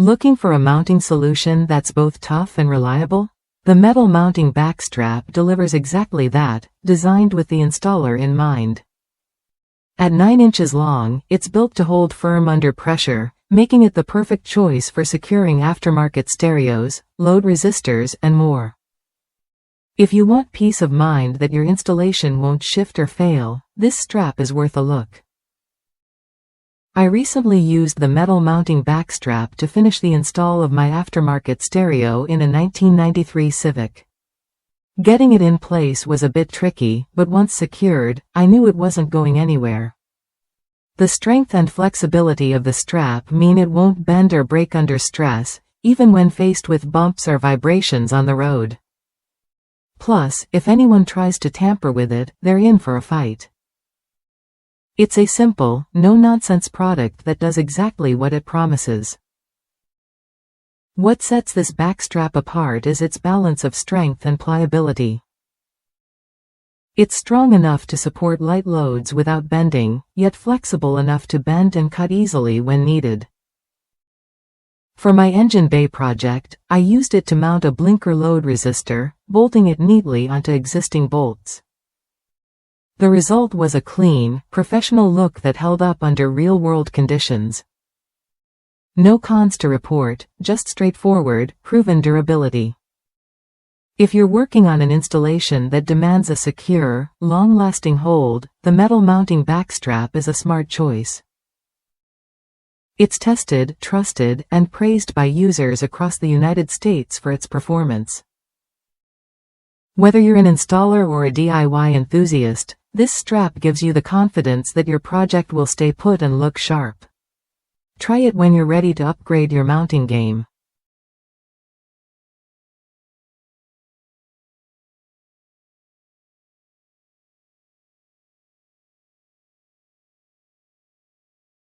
Looking for a mounting solution that's both tough and reliable? The Metal Mounting Backstrap delivers exactly that, designed with the installer in mind. At 9 inches long, it's built to hold firm under pressure, making it the perfect choice for securing aftermarket stereos, load resistors, and more. If you want peace of mind that your installation won't shift or fail, this strap is worth a look. I recently used the Metal Mounting Backstrap to finish the install of my aftermarket stereo in a 1993 Civic. Getting it in place was a bit tricky, but once secured, I knew it wasn't going anywhere. The strength and flexibility of the strap mean it won't bend or break under stress, even when faced with bumps or vibrations on the road. Plus, if anyone tries to tamper with it, they're in for a fight. It's a simple, no-nonsense product that does exactly what it promises. What sets this backstrap apart is its balance of strength and pliability. It's strong enough to support light loads without bending, yet flexible enough to bend and cut easily when needed. For my engine bay project, I used it to mount a blinker load resistor, bolting it neatly onto existing bolts. The result was a clean, professional look that held up under real-world conditions. No cons to report, just straightforward, proven durability. If you're working on an installation that demands a secure, long-lasting hold, the Metal Mounting Backstrap is a smart choice. It's tested, trusted, and praised by users across the United States for its performance. Whether you're an installer or a DIY enthusiast, this strap gives you the confidence that your project will stay put and look sharp. Try it when you're ready to upgrade your mounting game.